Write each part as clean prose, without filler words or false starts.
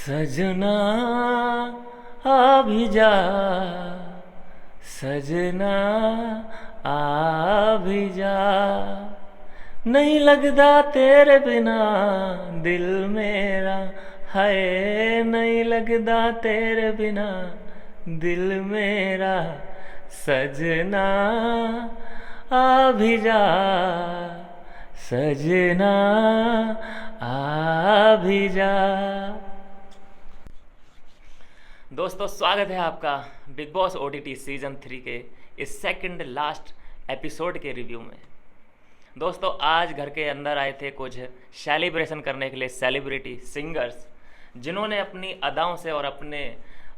सजना आ भी जा, सजना आ भी जा, नहीं लगता तेरे बिना दिल मेरा, है नहीं लगता तेरे बिना दिल मेरा, सजना आ भी जा, सजना आ भी जा। दोस्तों, स्वागत है आपका बिग बॉस ओटीटी सीजन 3 के इस सेकंड लास्ट एपिसोड के रिव्यू में। दोस्तों, आज घर के अंदर आए थे कुछ सेलिब्रेशन करने के लिए सेलिब्रिटी सिंगर्स, जिन्होंने अपनी अदाओं से और अपने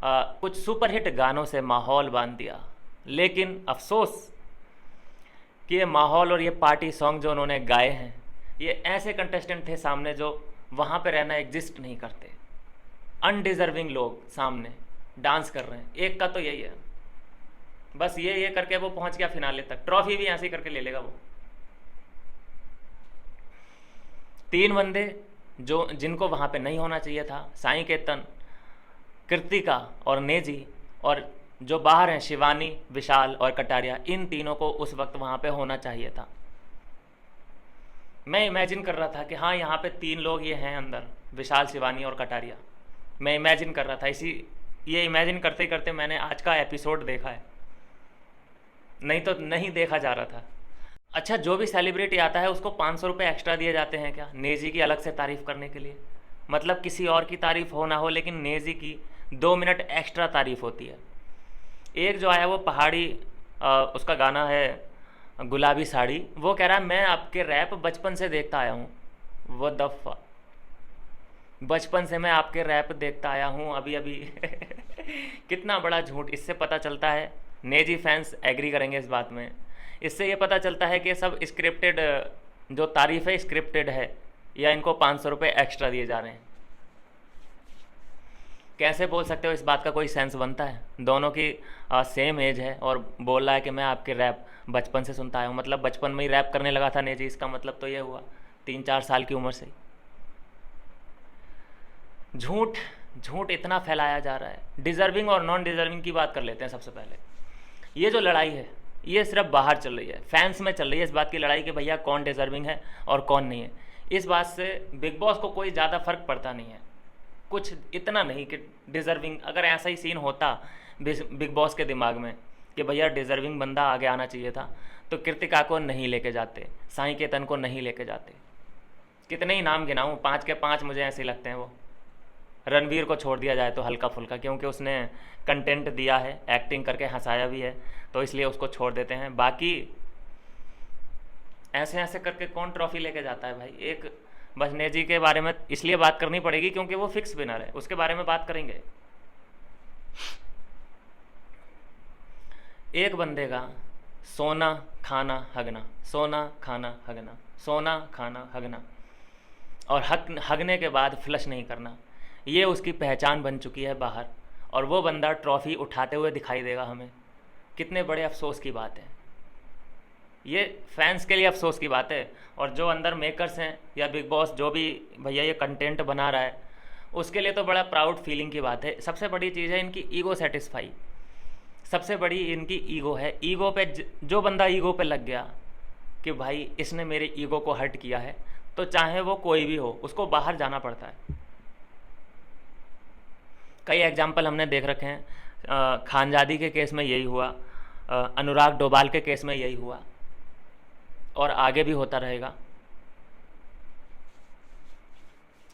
कुछ सुपरहिट गानों से माहौल बांध दिया। लेकिन अफसोस कि ये माहौल और ये पार्टी सॉन्ग जो उन्होंने गाए हैं, ये ऐसे कंटेस्टेंट थे सामने जो वहाँ पे रहना एग्जिस्ट नहीं करते। अनडिजर्विंग लोग सामने डांस कर रहे हैं। एक का तो यही है, बस ये करके वो पहुंच गया फिनाले तक, ट्रॉफी भी ऐसे ही करके ले लेगा वो। 3 बंदे जो जिनको वहां पे नहीं होना चाहिए था, साई केतन, कृतिका और नेजी, और जो बाहर हैं शिवानी, विशाल और कटारिया, इन तीनों को उस वक्त वहां पे होना चाहिए था। मैं इमेजिन कर रहा था कि हाँ, यहाँ पे 3 लोग ये हैं अंदर, विशाल, शिवानी और कटारिया। मैं इमेजिन कर रहा था, ये इमेजिन करते करते मैंने आज का एपिसोड देखा है, नहीं तो नहीं देखा जा रहा था। अच्छा, जो भी सेलिब्रिटी आता है उसको 500 रुपये एक्स्ट्रा दिए जाते हैं क्या, नेजी की अलग से तारीफ़ करने के लिए? मतलब किसी और की तारीफ़ हो ना हो, लेकिन नेजी की 2 मिनट एक्स्ट्रा तारीफ़ होती है। एक जो आया वो पहाड़ी, उसका गाना है गुलाबी साड़ी, वो कह रहा है मैं आपके रैप बचपन से देखता आया हूँ। वो दफ़ा बचपन से मैं आपके रैप देखता आया हूँ अभी अभी। कितना बड़ा झूठ! इससे पता चलता है, नेजी फैंस एग्री करेंगे इस बात में, इससे ये पता चलता है कि सब स्क्रिप्टेड, जो तारीफ़ है स्क्रिप्टेड है, या इनको 500 रुपये एक्स्ट्रा दिए जा रहे हैं। कैसे बोल सकते हो? इस बात का कोई सेंस बनता है? दोनों की सेम एज है और बोल रहा है कि मैं आपके रैप बचपन से सुनता आया हूँ। मतलब बचपन में ही रैप करने लगा था नेजी, इसका मतलब तो ये हुआ 3-4 साल की उम्र से। झूठ झूठ इतना फैलाया जा रहा है। डिज़र्विंग और नॉन डिज़र्विंग की बात कर लेते हैं सबसे पहले। ये जो लड़ाई है, ये सिर्फ बाहर चल रही है, फैंस में चल रही है इस बात की लड़ाई कि भैया कौन डिज़र्विंग है और कौन नहीं है। इस बात से बिग बॉस को कोई ज़्यादा फ़र्क पड़ता नहीं है, कुछ इतना नहीं कि डिज़र्विंग, अगर ऐसा ही सीन होता बिग बॉस के दिमाग में कि भैया डिज़र्विंग बंदा आगे आना चाहिए था, तो कृतिका को नहीं लेके जाते, साई केतन को नहीं लेके जाते। कितने ही नाम गिनाऊँ, 5 के 5 मुझे ऐसे लगते हैं। वो रणवीर को छोड़ दिया जाए तो हल्का फुल्का, क्योंकि उसने कंटेंट दिया है, एक्टिंग करके हंसाया भी है, तो इसलिए उसको छोड़ देते हैं। बाकी ऐसे ऐसे करके कौन ट्रॉफी लेके जाता है भाई? एक बस नेजी के बारे में इसलिए बात करनी पड़ेगी क्योंकि वो फिक्स विनर है, उसके बारे में बात करेंगे। एक बंदे का सोना खाना हगना, सोना खाना हगना, सोना खाना हगना, और हगने के बाद फ्लश नहीं करना, ये उसकी पहचान बन चुकी है बाहर, और वो बंदा ट्रॉफ़ी उठाते हुए दिखाई देगा हमें। कितने बड़े अफसोस की बात है ये, फैंस के लिए अफसोस की बात है, और जो अंदर मेकर्स हैं या बिग बॉस जो भी भैया ये कंटेंट बना रहा है, उसके लिए तो बड़ा प्राउड फीलिंग की बात है। सबसे बड़ी चीज़ है इनकी ईगो सेटिस्फाई, सबसे बड़ी इनकी ईगो है। ईगो पे जो बंदा ईगो पे लग गया कि भाई इसने मेरे ईगो को हर्ट किया है, तो चाहे वो कोई भी हो, उसको बाहर जाना पड़ता है। कई एग्जाम्पल हमने देख रखे हैं, खानजादी के केस में यही हुआ, अनुराग डोभाल के केस में यही हुआ, और आगे भी होता रहेगा।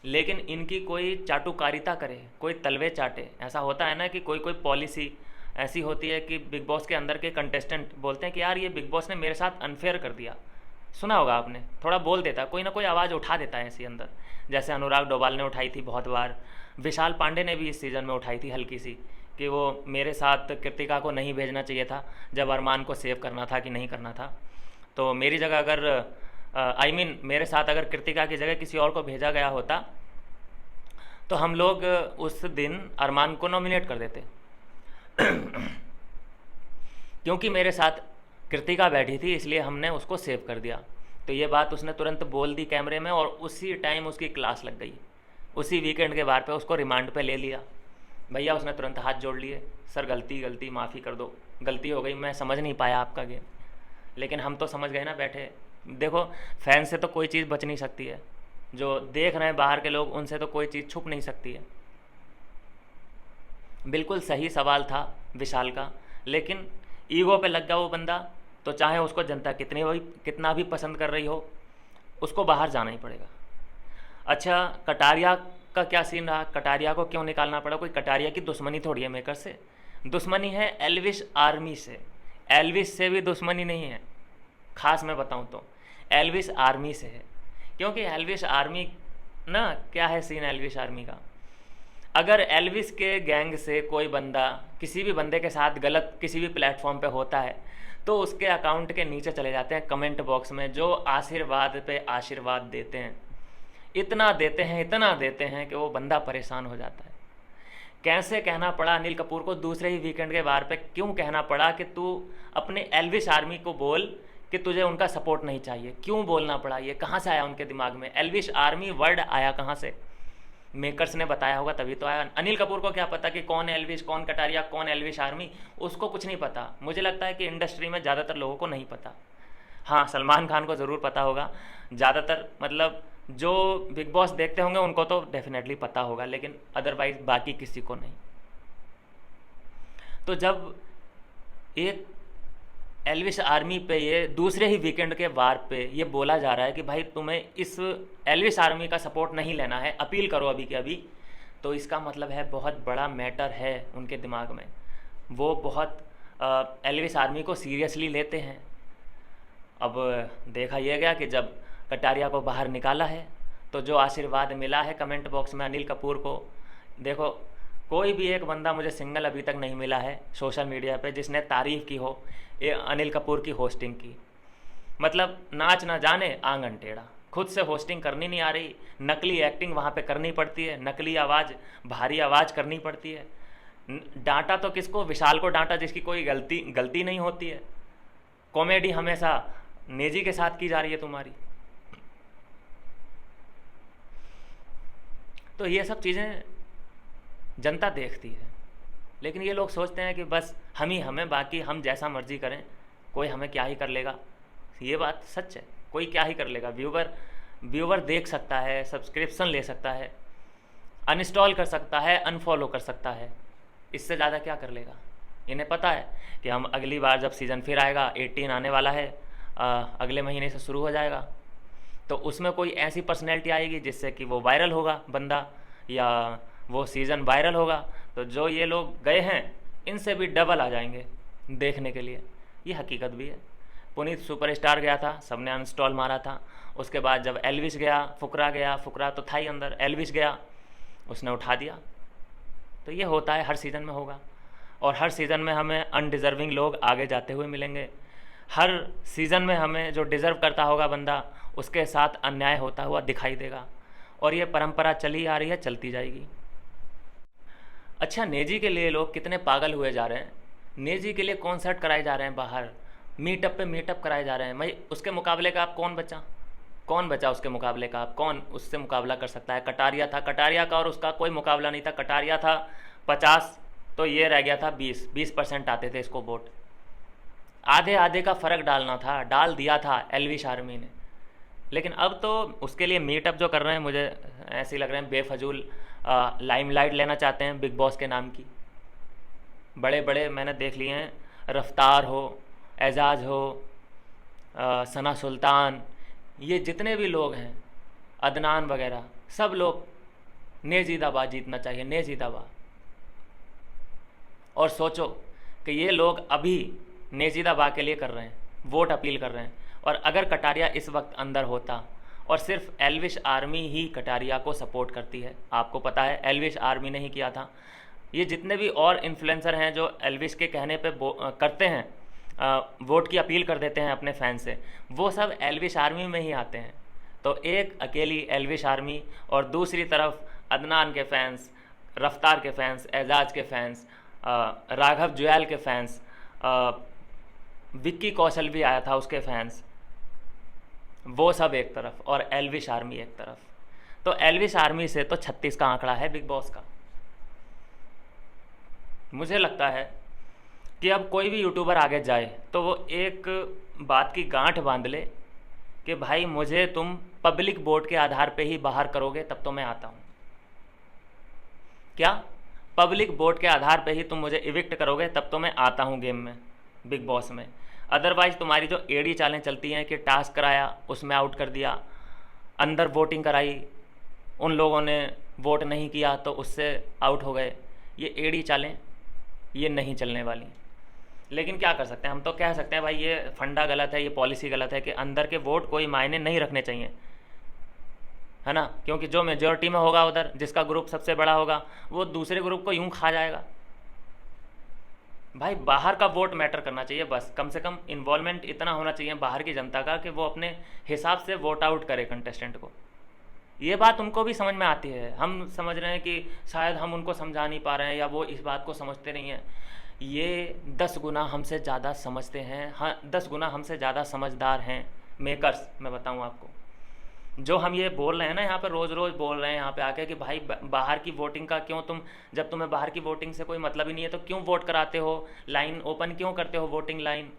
लेकिन इनकी कोई चाटुकारिता करे, कोई तलवे चाटे। ऐसा होता है ना कि कोई कोई पॉलिसी ऐसी होती है कि बिग बॉस के अंदर के कंटेस्टेंट बोलते हैं कि यार ये बिग बॉस ने मेरे साथ अनफेयर कर दिया। सुना होगा आपने, थोड़ा बोल देता, कोई ना कोई आवाज़ उठा देता है ऐसे अंदर। जैसे अनुराग डोभाल ने उठाई थी बहुत बार, विशाल पांडे ने भी इस सीज़न में उठाई थी हल्की सी, कि वो मेरे साथ कृतिका को नहीं भेजना चाहिए था जब अरमान को सेव करना था कि नहीं करना था। तो मेरी जगह अगर मेरे साथ अगर कृतिका की जगह किसी और को भेजा गया होता, तो हम लोग उस दिन अरमान को नॉमिनेट कर देते। क्योंकि मेरे साथ कृतिका बैठी थी इसलिए हमने उसको सेव कर दिया। तो ये बात उसने तुरंत बोल दी कैमरे में, और उसी टाइम उसकी क्लास लग गई। उसी वीकेंड के बार पे उसको रिमांड पे ले लिया। भैया उसने तुरंत हाथ जोड़ लिए, सर गलती माफ़ी कर दो, गलती हो गई, मैं समझ नहीं पाया आपका गेम। लेकिन हम तो समझ गए ना बैठे। देखो फैन से तो कोई चीज़ बच नहीं सकती है, जो देख रहे हैं बाहर के लोग उनसे तो कोई चीज़ छुप नहीं सकती है। बिल्कुल सही सवाल था विशाल का, लेकिन ईगो पे लग गया वो बंदा, तो चाहे उसको जनता कितना भी पसंद कर रही हो, उसको बाहर जाना ही पड़ेगा। अच्छा कटारिया का क्या सीन रहा, कटारिया को क्यों निकालना पड़ा? कोई कटारिया की दुश्मनी थोड़ी है मेकर से, दुश्मनी है एल्विश आर्मी से। एल्विश से भी दुश्मनी नहीं है, खास मैं बताऊं तो एल्विश आर्मी से है। क्योंकि एल्विश आर्मी ना, क्या है सीन एल्विश आर्मी का, अगर एल्विस के गैंग से कोई बंदा किसी भी बंदे के साथ गलत किसी भी प्लेटफॉर्म पे होता है, तो उसके अकाउंट के नीचे चले जाते हैं कमेंट बॉक्स में, जो आशीर्वाद पे आशीर्वाद देते हैं, इतना देते हैं कि वो बंदा परेशान हो जाता है। कैसे कहना पड़ा अनिल कपूर को दूसरे ही वीकेंड के बार पे, क्यों कहना पड़ा कि तू अपने एल्विश आर्मी को बोल कि तुझे उनका सपोर्ट नहीं चाहिए? क्यों बोलना पड़ा? ये कहाँ से आया उनके दिमाग में? एल्विश आर्मी वर्ड आया कहाँ से? मेकर्स ने बताया होगा तभी तो आया। अनिल कपूर को क्या पता कि कौन एल्विश, कौन कटारिया, कौन एल्विश आर्मी? उसको कुछ नहीं पता। मुझे लगता है कि इंडस्ट्री में ज़्यादातर लोगों को नहीं पता। हाँ सलमान खान को ज़रूर पता होगा, ज़्यादातर मतलब जो बिग बॉस देखते होंगे उनको तो डेफिनेटली पता होगा, लेकिन अदरवाइज बाकी किसी को नहीं। तो जब एक एल्विश आर्मी पे ये दूसरे ही वीकेंड के वार पे ये बोला जा रहा है कि भाई तुम्हें इस एल्विश आर्मी का सपोर्ट नहीं लेना है, अपील करो अभी के अभी, तो इसका मतलब है बहुत बड़ा मैटर है उनके दिमाग में। वो बहुत एल्विश आर्मी को सीरियसली लेते हैं। अब देखा यह गया कि जब कटारिया को बाहर निकाला है तो जो आशीर्वाद मिला है कमेंट बॉक्स में अनिल कपूर को, देखो कोई भी एक बंदा मुझे सिंगल अभी तक नहीं मिला है सोशल मीडिया पे जिसने तारीफ़ की हो ये अनिल कपूर की होस्टिंग की। मतलब नाच ना जाने आंगन टेढ़ा, खुद से होस्टिंग करनी नहीं आ रही, नकली एक्टिंग वहाँ पे करनी पड़ती है, नकली आवाज़, भारी आवाज़ करनी पड़ती है। डांटा तो किसको? विशाल को डांटा जिसकी कोई गलती नहीं होती है। कॉमेडी हमेशा नेजी के साथ की जा रही है तुम्हारी। तो ये सब चीज़ें जनता देखती है, लेकिन ये लोग सोचते हैं कि बस हम ही हमें, बाकी हम जैसा मर्जी करें, कोई हमें क्या ही कर लेगा। ये बात सच है, कोई क्या ही कर लेगा। व्यूवर देख सकता है, सब्सक्रिप्शन ले सकता है, अनइंस्टॉल कर सकता है, अनफॉलो कर सकता है, इससे ज़्यादा क्या कर लेगा। इन्हें पता है कि हम अगली बार जब सीज़न फिर आएगा, 18 आने वाला है, अगले महीने से शुरू हो जाएगा, तो उसमें कोई ऐसी पर्सनैलिटी आएगी जिससे कि वो वायरल होगा बंदा, या वो सीज़न वायरल होगा, तो जो ये लोग गए हैं इनसे भी डबल आ जाएंगे देखने के लिए। ये हकीकत भी है। पुनीत सुपरस्टार गया था, सबने अनइंस्टॉल मारा था। उसके बाद जब एल्विश गया, फुकरा तो था ही अंदर, एल्विश गया उसने उठा दिया। तो ये होता है, हर सीज़न में होगा, और हर सीज़न में हमें अनडिज़र्विंग लोग आगे जाते हुए मिलेंगे। हर सीज़न में हमें जो डिज़र्व करता होगा बंदा, उसके साथ अन्याय होता हुआ दिखाई देगा, और ये परंपरा चली आ रही है, चलती जाएगी। अच्छा नेजी के लिए लोग कितने पागल हुए जा रहे हैं। नेजी के लिए कॉन्सर्ट कराए जा रहे हैं बाहर, मीटअप पे मीटअप कराए जा रहे हैं। भाई उसके मुकाबले का आप कौन बचा उसके मुकाबले का? आप कौन उससे मुकाबला कर सकता है? कटारिया था, कटारिया का और उसका कोई मुकाबला नहीं था। कटारिया था 50 तो ये रह गया था 20% आते थे इसको वोट। आधे आधे का फ़र्क डालना था, डाल दिया था एल्विश आर्मी ने। लेकिन अब तो उसके लिए मीटअप जो कर रहे हैं, मुझे ऐसे ही लग रहे हैं बेफजूल लाइमलाइट लेना चाहते हैं बिग बॉस के नाम की। बड़े बड़े मैंने देख लिए हैं, रफ्तार हो, एजाज हो, सना सुल्तान, ये जितने भी लोग हैं, अदनान वगैरह, सब लोग नेजीदाबा जीतना चाहिए, नेजीदाबा। और सोचो कि ये लोग अभी नेजीदाबा के लिए कर रहे हैं, वोट अपील कर रहे हैं। और अगर कटारिया इस वक्त अंदर होता, और सिर्फ एल्विश आर्मी ही कटारिया को सपोर्ट करती है, आपको पता है एल्विश आर्मी ने ही किया था। ये जितने भी और इन्फ्लुएंसर हैं जो एल्विश के कहने पे करते हैं, वोट की अपील कर देते हैं अपने फैन से, वो सब एल्विश आर्मी में ही आते हैं। तो एक अकेली एल्विश आर्मी और दूसरी तरफ अदनान के फैंस, रफ्तार के फैंस, एजाज के फैंस, राघव जुयाल के फैंस, विक्की कौशल भी आया था उसके फैंस, वो सब एक तरफ और एल्विश आर्मी एक तरफ। तो एल्विस आर्मी से तो 36 का आंकड़ा है बिग बॉस का। मुझे लगता है कि अब कोई भी यूट्यूबर आगे जाए तो वो एक बात की गांठ बांध ले कि भाई मुझे तुम पब्लिक वोट के आधार पे ही बाहर करोगे तब तो मैं आता हूँ। क्या पब्लिक वोट के आधार पे ही तुम मुझे इविक्ट करोगे तब तो मैं आता हूँ गेम में, बिग बॉस में। अदरवाइज़ तुम्हारी जो एड़ी चालें चलती हैं कि टास्क कराया उसमें आउट कर दिया, अंदर वोटिंग कराई उन लोगों ने वोट नहीं किया तो उससे आउट हो गए, ये एड़ी चालें ये नहीं चलने वाली। लेकिन क्या कर सकते हैं, हम तो कह सकते हैं भाई ये फंडा गलत है, ये पॉलिसी गलत है कि अंदर के वोट कोई मायने नहीं रखने चाहिए, है ना, क्योंकि जो मेजोरिटी में होगा उधर जिसका ग्रुप सबसे बड़ा होगा वो दूसरे ग्रुप को यूं खा जाएगा। भाई बाहर का वोट मैटर करना चाहिए, बस कम से कम इन्वॉल्वमेंट इतना होना चाहिए बाहर की जनता का कि वो अपने हिसाब से वोट आउट करे कंटेस्टेंट को। ये बात उनको भी समझ में आती है, हम समझ रहे हैं कि शायद हम उनको समझा नहीं पा रहे हैं या वो इस बात को समझते नहीं हैं। ये 10 गुना हमसे ज़्यादा समझते हैं, हाँ 10 गुना हमसे ज़्यादा समझदार हैं मेकर्स। मैं बताऊँ आपको, जो हम ये बोल रहे हैं ना यहाँ पे रोज़ रोज़ बोल रहे हैं यहाँ पे आके कि भाई बाहर की वोटिंग का क्यों, तुम जब तुम्हें बाहर की वोटिंग से कोई मतलब ही नहीं है तो क्यों वोट कराते हो, लाइन ओपन क्यों करते हो, वोटिंग लाइन,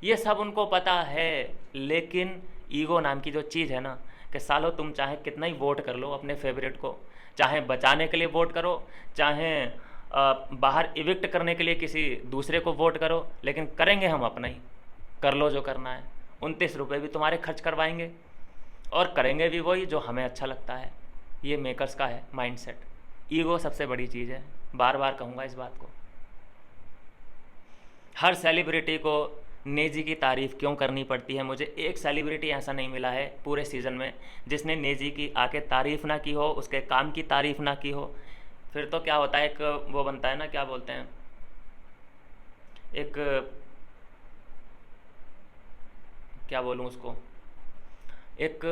ये सब उनको पता है। लेकिन ईगो नाम की जो चीज़ है ना कि सालो तुम चाहे कितना ही वोट कर लो अपने फेवरेट को, चाहे बचाने के लिए वोट करो, चाहे बाहर इविक्ट करने के लिए किसी दूसरे को वोट करो, लेकिन करेंगे हम अपना ही, कर लो जो करना है। 29 रुपये भी तुम्हारे खर्च करवाएंगे और करेंगे भी वही जो हमें अच्छा लगता है। ये मेकर्स का है माइंडसेट। ईगो सबसे बड़ी चीज़ है, बार बार कहूँगा इस बात को। हर सेलिब्रिटी को नेजी की तारीफ़ क्यों करनी पड़ती है? मुझे एक सेलिब्रिटी ऐसा नहीं मिला है पूरे सीज़न में जिसने नेजी की आके तारीफ़ ना की हो, उसके काम की तारीफ़ ना की हो। फिर तो क्या होता है, एक वो बनता है ना, क्या बोलते हैं, एक क्या बोलूँ उसको, एक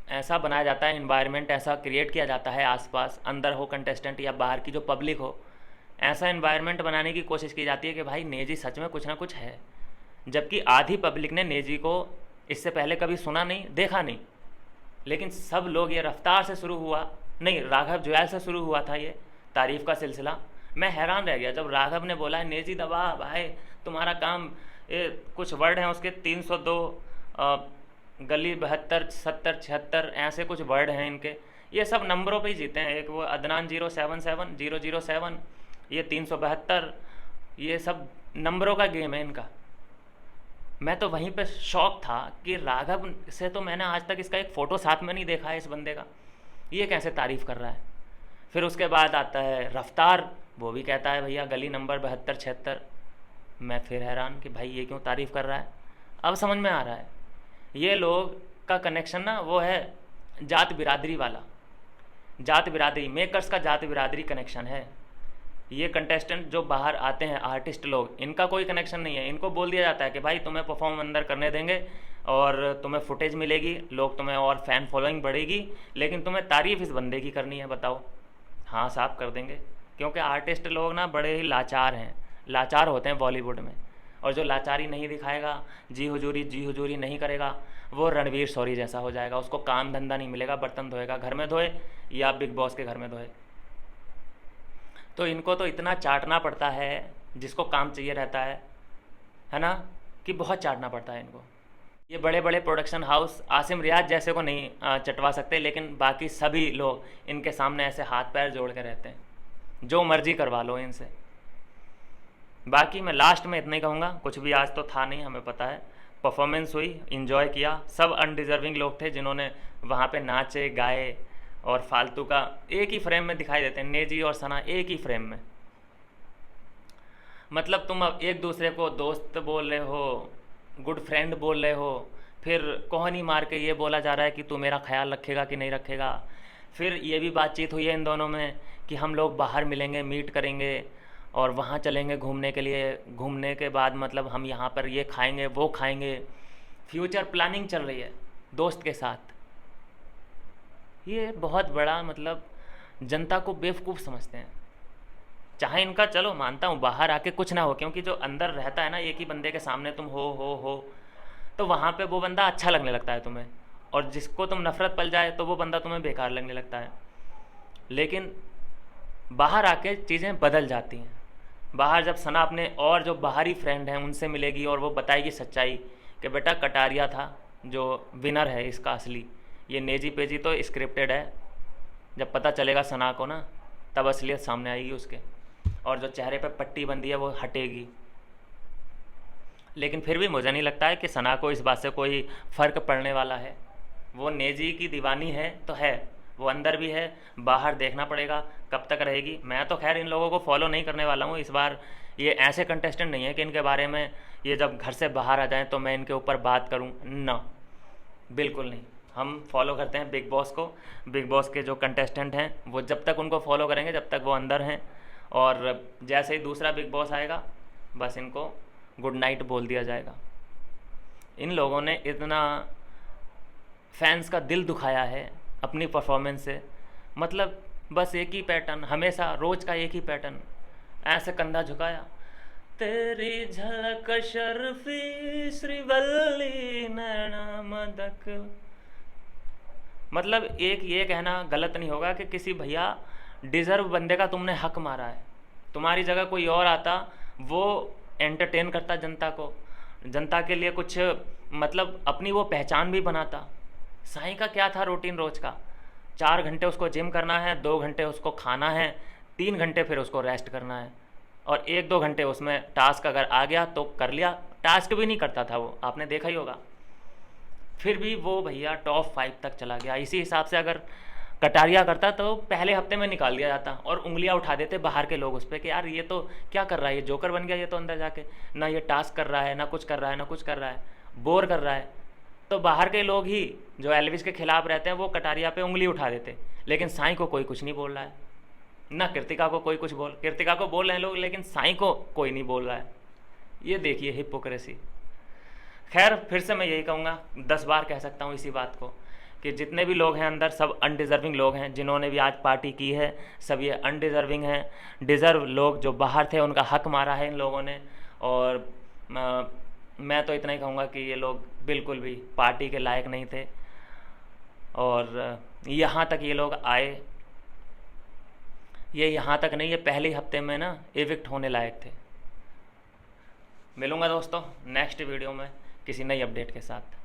ऐसा बनाया जाता है, इन्वायरमेंट ऐसा क्रिएट किया जाता है आसपास, अंदर हो कंटेस्टेंट या बाहर की जो पब्लिक हो, ऐसा इन्वायरमेंट बनाने की कोशिश की जाती है कि भाई नेजी सच में कुछ ना कुछ है। जबकि आधी पब्लिक ने नेजी को इससे पहले कभी सुना नहीं, देखा नहीं, लेकिन सब लोग, ये रफ्तार से शुरू हुआ नहीं, राघव जुयाल से शुरू हुआ था ये तारीफ़ का सिलसिला। मैं हैरान रह गया जब राघव ने बोला है नेजी दबा भाई तुम्हारा काम, ये कुछ वर्ड हैं उसके 302 गली 72 70 76 ऐसे कुछ वर्ड हैं इनके, ये सब नंबरों पे ही जीते हैं। एक वो अदनान 077 007, ये 372, ये सब नंबरों का गेम है इनका। मैं तो वहीं पे शौक था कि राघव से तो मैंने आज तक इसका एक फ़ोटो साथ में नहीं देखा है इस बंदे का, ये कैसे तारीफ़ कर रहा है। फिर उसके बाद आता है रफ्तार, वो भी कहता है भैया गली नंबर 72 76। मैं फिर हैरान कि भाई ये क्यों तारीफ़ कर रहा है। अब समझ में आ रहा है ये लोग का कनेक्शन ना वो है जात बिरादरी वाला, जात बिरादरी, मेकर्स का जात बिरादरी कनेक्शन है। ये कंटेस्टेंट जो बाहर आते हैं आर्टिस्ट लोग, इनका कोई कनेक्शन नहीं है। इनको बोल दिया जाता है कि भाई तुम्हें परफॉर्म अंदर करने देंगे और तुम्हें फुटेज मिलेगी, लोग तुम्हें और फैन फॉलोइंग बढ़ेगी, लेकिन तुम्हें तारीफ़ इस बंदे की करनी है, बताओ। हाँ साफ कर देंगे, क्योंकि आर्टिस्ट लोग ना बड़े ही लाचार हैं, लाचार होते हैं बॉलीवुड में। और जो लाचारी नहीं दिखाएगा, जी हुजूरी नहीं करेगा, वो रणवीर शौरी जैसा हो जाएगा। उसको काम धंधा नहीं मिलेगा, बर्तन धोएगा, घर में धोए या बिग बॉस के घर में धोए। तो इनको तो इतना चाटना पड़ता है, जिसको काम चाहिए रहता है ना, कि बहुत चाटना पड़ता है इनको। ये बड़े बड़े प्रोडक्शन हाउस आसिम रियाज जैसे को नहीं चटवा सकते, लेकिन बाकी सभी लोग इनके सामने ऐसे हाथ पैर जोड़ के रहते हैं, जो मर्जी करवा लो इनसे। बाकी मैं लास्ट में इतना ही कहूँगा, कुछ भी आज तो था नहीं, हमें पता है, परफॉर्मेंस हुई, इन्जॉय किया। सब अनडिज़र्विंग लोग थे जिन्होंने वहाँ पे नाचे गाए, और फालतू का एक ही फ्रेम में दिखाई देते हैं, नेजी और सना एक ही फ्रेम में। मतलब तुम अब एक दूसरे को दोस्त बोल रहे हो, गुड फ्रेंड बोल रहे हो, फिर कोहनी मार के ये बोला जा रहा है कि तू मेरा ख्याल रखेगा कि नहीं रखेगा। फिर ये भी बातचीत हुई है इन दोनों में कि हम लोग बाहर मिलेंगे, मीट करेंगे और वहाँ चलेंगे घूमने के लिए, घूमने के बाद मतलब हम यहाँ पर ये खाएंगे वो खाएंगे। फ्यूचर प्लानिंग चल रही है दोस्त के साथ। ये बहुत बड़ा मतलब जनता को बेवकूफ़ समझते हैं। चाहे इनका, चलो मानता हूँ बाहर आके कुछ ना हो, क्योंकि जो अंदर रहता है ना एक ही बंदे के सामने तुम हो तो वहाँ पे वो बंदा अच्छा लगने लगता है तुम्हें, और जिसको तुम नफ़रत पल जाए तो वो बंदा तुम्हें बेकार लगने लगता है। लेकिन बाहर आके चीज़ें बदल जाती हैं। बाहर जब सना अपने और जो बाहरी फ्रेंड हैं उनसे मिलेगी और वो बताएगी सच्चाई कि बेटा कटारिया था जो विनर है इसका असली, ये नेजी पेजी तो स्क्रिप्टेड है। जब पता चलेगा सना को ना, तब असलियत सामने आएगी उसके, और जो चेहरे पे पट्टी बंधी है वो हटेगी। लेकिन फिर भी मुझे नहीं लगता है कि सना को इस बात से कोई फ़र्क पड़ने वाला है। वो नेजी की दीवानी है तो है, वो अंदर भी है, बाहर देखना पड़ेगा कब तक रहेगी। मैं तो खैर इन लोगों को फॉलो नहीं करने वाला हूँ इस बार। ये ऐसे कंटेस्टेंट नहीं है कि इनके बारे में ये जब घर से बाहर आ जाएं तो मैं इनके ऊपर बात करूँ, ना, बिल्कुल नहीं। हम फॉलो करते हैं बिग बॉस को। बिग बॉस के जो कंटेस्टेंट हैं वो जब तक उनको फॉलो करेंगे जब तक वो अंदर हैं, और जैसे ही दूसरा बिग बॉस आएगा बस इनको गुड नाइट बोल दिया जाएगा। इन लोगों ने इतना फैंस का दिल दुखाया है अपनी परफॉर्मेंस से, मतलब बस एक ही पैटर्न, हमेशा रोज़ का एक ही पैटर्न, ऐसे कंधा झुकाया, तेरी झलक शर्फी श्रीवल्ली नैना मदक। मतलब एक ये कहना गलत नहीं होगा कि किसी भैया डिज़र्व बंदे का तुमने हक मारा है। तुम्हारी जगह कोई और आता, वो एंटरटेन करता जनता को, जनता के लिए कुछ मतलब अपनी वो पहचान भी बनाता। साईं का क्या था रूटीन रोज़ का, 4 घंटे उसको जिम करना है, 2 घंटे उसको खाना है, 3 घंटे फिर उसको रेस्ट करना है, और 1-2 घंटे उसमें टास्क अगर आ गया तो कर लिया। टास्क भी नहीं करता था वो, आपने देखा ही होगा। फिर भी वो भैया टॉप 5 तक चला गया। इसी हिसाब से अगर कटारिया करता तो पहले हफ्ते में निकाल दिया जाता, और उंगलियां उठा देते बाहर के लोग उस पर कि यार ये तो क्या कर रहा है, ये जोकर बन गया ये तो अंदर जाके, ना ये टास्क कर रहा है, ना कुछ कर रहा है, ना कुछ कर रहा है, बोर कर रहा है। तो बाहर के लोग ही जो एल्विस के खिलाफ रहते हैं वो कटारिया पे उंगली उठा देते। लेकिन साईं को कोई कुछ नहीं बोल रहा है, ना कृतिका को कोई कुछ कृतिका को बोल रहे हैं लोग, लेकिन साईं को कोई नहीं बोल रहा है। ये देखिए हिपोक्रेसी। खैर फिर से मैं यही कहूँगा, 10 बार कह सकता हूँ इसी बात को, कि जितने भी लोग हैं अंदर सब अनडिज़र्विंग लोग हैं। जिन्होंने भी आज पार्टी की है सब ये अनडिज़र्विंग हैं। डिज़र्व लोग जो बाहर थे उनका हक मारा है इन लोगों ने। और मैं तो इतना ही कहूँगा कि ये लोग बिल्कुल भी पार्टी के लायक नहीं थे, और यहाँ तक ये लोग आए, ये यहाँ तक नहीं, ये पहले हफ्ते में ना एविक्ट होने लायक थे। मिलूँगा दोस्तों नेक्स्ट वीडियो में किसी नई अपडेट के साथ।